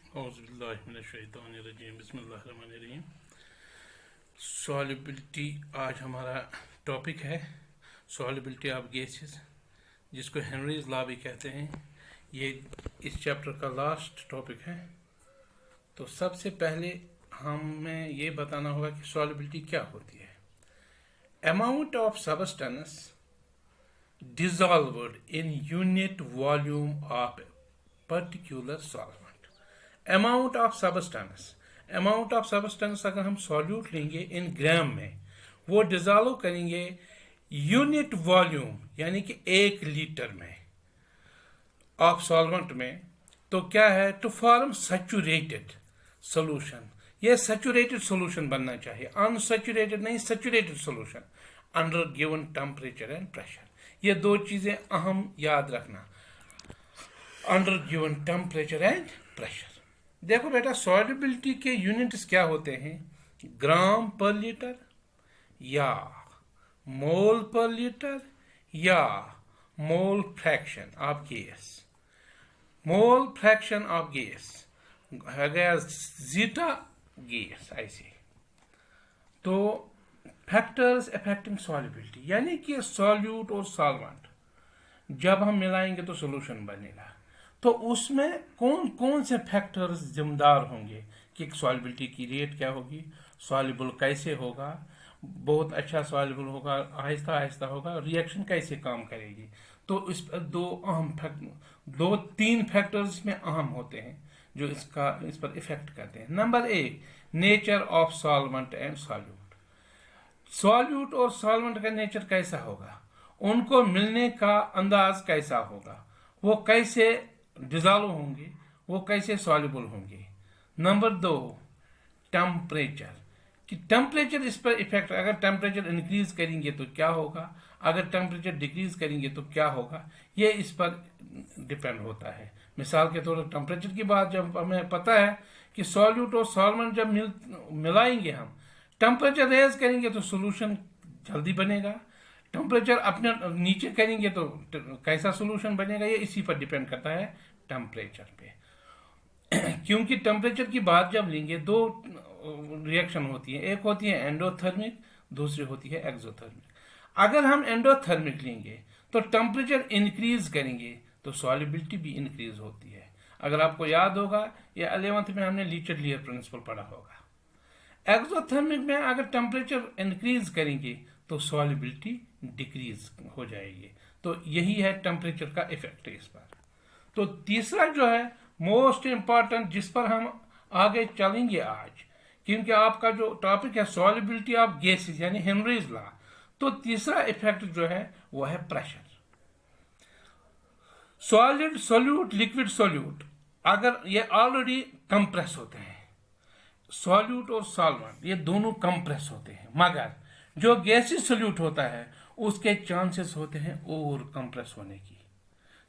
औज़ुबिल्लाहिमिनश्शैतानिर्रजीम बिस्मिल्लाहिर्रहमानिर्रहीम। सॉल्युबिलिटी आज हमारा टॉपिक है। सॉल्युबिलिटी ऑफ गैसेस, जिसको हेनरीज लॉ भी कहते हैं। ये इस चैप्टर का लास्ट टॉपिक है। तो सबसे पहले हमें ये बताना होगा कि सॉल्युबिलिटी क्या होती है। Amount of substance dissolved in unit volume of particular solvent. Amount of substance, amount of substance अगर हम सॉल्यूट लेंगे इन ग्राम में, वो डिजॉल्व करेंगे यूनिट वॉल्यूम यानी कि 1 लीटर में ऑफ सॉल्वेंट में, तो क्या है, टू फॉर्म सैचुरेटेड सोल्यूशन। ये सैचुरेटेड सोल्यूशन बनना चाहिए, अनसैचुरेटेड नहीं, saturated solution under given temperature and pressure. ये दो चीजें अहम याद रखना, under given temperature and pressure. देखो बेटा, सॉल्युबिलिटी के यूनिट्स क्या होते हैं, ग्राम पर लीटर या मोल पर लीटर या mole fraction of gas. Mole fraction of gas है गया जीटा गैस। ऐसे तो फैक्टर्स अफेक्टिंग सॉल्युबिलिटी, यानी कि सॉल्यूट और सॉल्वेंट जब हम मिलाएंगे तो सॉल्यूशन बनेगा, तो उसमें कौन कौन से फैक्टर्स जिम्मेदार होंगे कि सॉल्युबिलिटी की रेट क्या होगी, सॉल्युबल कैसे होगा, बहुत अच्छा सॉल्युबल होगा, आहिस्ता आहिस्ता होगा, रिएक्शन कैसे काम करेगी। तो इस पर दो तीन फैक्टर्स में अहम होते हैं जो इस पर इफेक्ट करते हैं। Number 1, nature of solvent and solute. Solute और सॉल्वेंट का नेचर कैसा होगा, उनको मिलने का अंदाज कैसा होगा, वो कैसे डिजॉल्व होंगे, वो कैसे सॉल्युबल होंगे। नंबर 2, टेम्परेचर, कि टेम्परेचर इस पर इफेक्ट, अगर टेम्परेचर इंक्रीज करेंगे तो क्या होगा, अगर टेम्परेचर डिक्रीज करेंगे तो क्या होगा, ये इस पर डिपेंड होता है। मिसाल के तौर पर टेम्परेचर की बात, जब हमें पता है कि सॉल्यूट और सॉल्वेंट जब मिलाएंगे, हम टेम्परेचर रेज करेंगे तो सोल्यूशन जल्दी बनेगा, टेम्परेचर अपने नीचे करेंगे तो कैसा सोल्यूशन बनेगा, ये इसी पर डिपेंड करता है, टेम्परेचर पे। क्योंकि टेम्परेचर की बात जब लेंगे, दो रिएक्शन होती है, एक होती है एंडोथर्मिक, दूसरी होती है एक्सोथर्मिक। अगर हम एंडोथर्मिक लेंगे तो टेम्परेचर इंक्रीज करेंगे तो सॉल्युबिलिटी भी इंक्रीज होती है। अगर आपको याद होगा, ये 11th में हमने लीचर-लियर प्रिंसिपल पढ़ा होगा। एक्सोथर्मिक में अगर टेम्परेचर इंक्रीज करेंगे तो सॉल्युबिलिटी डिक्रीज हो जाएगी। तो यही है टेम्परेचर का इफेक्ट इस पर। तो तीसरा जो है मोस्ट इंपॉर्टेंट, जिस पर हम आगे चलेंगे आज, क्योंकि आपका जो टॉपिक है सॉल्युबिलिटी ऑफ गैसेस यानी हेनरीज लॉ, तो तीसरा इफेक्ट जो है वो है pressure. Solid solute, liquid solute, अगर ये ऑलरेडी कंप्रेस होते हैं, सॉल्यूट और सॉल्वेंट ये दोनों कंप्रेस होते हैं, मगर जो गैसेस सोल्यूट होता है उसके चांसेस होते हैं ओवर कंप्रेस होने की।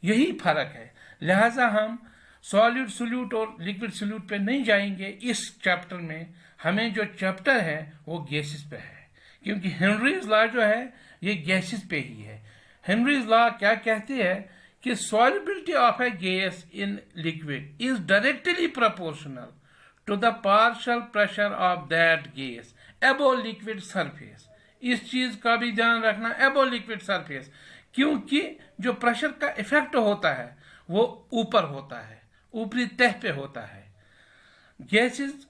यही फर्क है। लिहाजा हम सॉलिड सोल्यूट और लिक्विड सोल्यूट पे नहीं जाएंगे इस चैप्टर में। हमें जो चैप्टर है वो गैसेस पे है, क्योंकि हेनरीज लॉ जो है ये गैसेस पे ही है। हेनरीज लॉ क्या कहती है कि solubility of a gas in liquid is directly proportional to the partial pressure of that gas above liquid surface. इस चीज का भी ध्यान रखना, अबव लिक्विड सरफेस, क्योंकि जो प्रेशर का इफेक्ट होता है वो ऊपर होता है, ऊपरी तह पे होता है। गैसेस,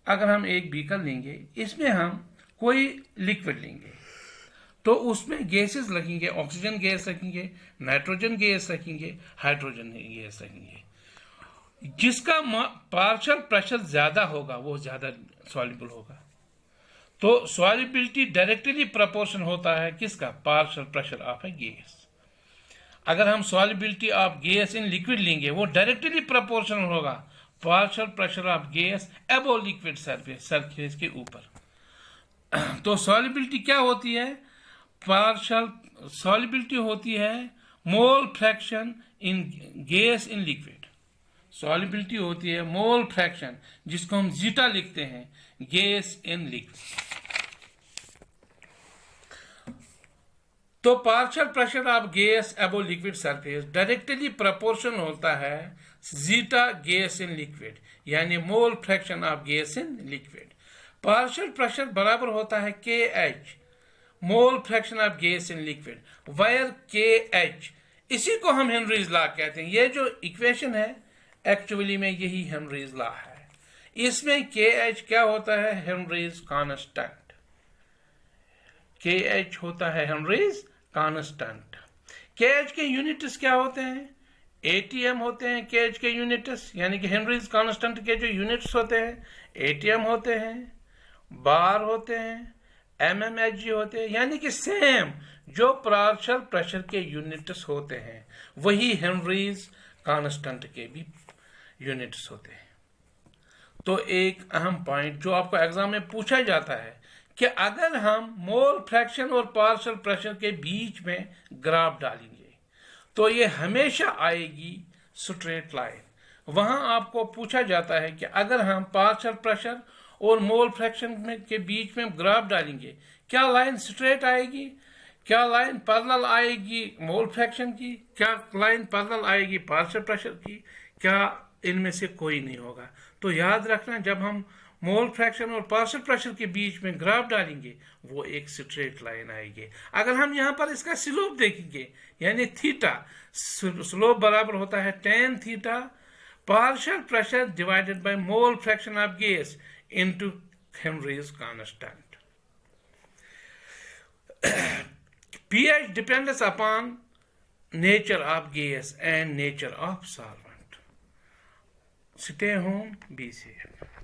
अगर हम एक बीकर लेंगे, इसमें हम कोई लिक्विड लेंगे तो उसमें गैसेस लगेंगे, ऑक्सीजन गैस रखेंगे, नाइट्रोजन गैस रखेंगे, हाइड्रोजन गैस रखेंगे। जिसका पार्शियल प्रेशर ज्यादा होगा वो ज्यादा सॉल्युबल होगा। तो सॉल्युबिलिटी डायरेक्टली प्रोपोर्शन होता है किसका, partial pressure of a gas. अगर हम solubility of gas in liquid लेंगे, वो डायरेक्टली प्रोपोर्शनल होगा partial pressure of gas above liquid surface, surface के ऊपर। तो सॉल्युबिलिटी क्या होती है, पार्शियल सॉल्युबिलिटी होती है mole fraction in gas in liquid. Solubility होती है मोल फ्रैक्शन, जिसको हम जीटा लिखते हैं, गैस इन लिक्विड। तो partial pressure of gas above liquid surface directly proportional होता है जीटा गैस इन लिक्विड, यानी mole fraction of gas in liquid. Partial pressure बराबर होता है के H mole fraction of gas in liquid, wire के H, इसी को हम हेनरीज लॉ कहते हैं। ये जो इक्वेशन है एक्चुअली में यही हेनरीज लॉ है। इसमें के एच क्या होता है? Henrys constant. के एच होता है हेनरीज कांस्टेंट। के एच के यूनिट्स क्या होते हैं? एटीएम होते हैं के एच के यूनिट्स, यानी कि हेनरीज कांस्टेंट के जो यूनिट्स होते हैं एटीएम होते हैं, बार होते हैं, एमएमएचजी होते हैं, यानी कि सेम जो पार्शियल प्रेशर के यूनिट्स होते हैं वही हेनरीज कांस्टेंट के भी यूनिट्स होते हैं। तो एक अहम पॉइंट जो आपको एग्जाम में पूछा जाता है कि अगर हम मोल फ्रैक्शन और पार्शियल प्रेशर के बीच में ग्राफ डालेंगे तो ये हमेशा आएगी स्ट्रेट लाइन। वहां आपको पूछा जाता है कि अगर हम पार्शियल प्रेशर और मोल फ्रैक्शन के बीच में ग्राफ डालेंगे क्या लाइन स्ट्रेट आएगी, क्या लाइन पैरेलल आएगी मोल फ्रैक्शन की, क्या लाइन पैरेलल आएगी पार्शियल प्रेशर की, क्या इनमें से कोई नहीं होगा। तो याद रखना जब हम मोल फ्रैक्शन और पार्शियल प्रेशर के बीच में ग्राफ डालेंगे वो एक स्ट्रेट लाइन आएगी। अगर हम यहाँ पर इसका स्लोप देखेंगे यानी थीटा, स्लोप बराबर होता है tan theta partial pressure divided by mole fraction of gas into Henrys constant. pH depends upon nature of gas and nature of solvent. Stay home, be safe.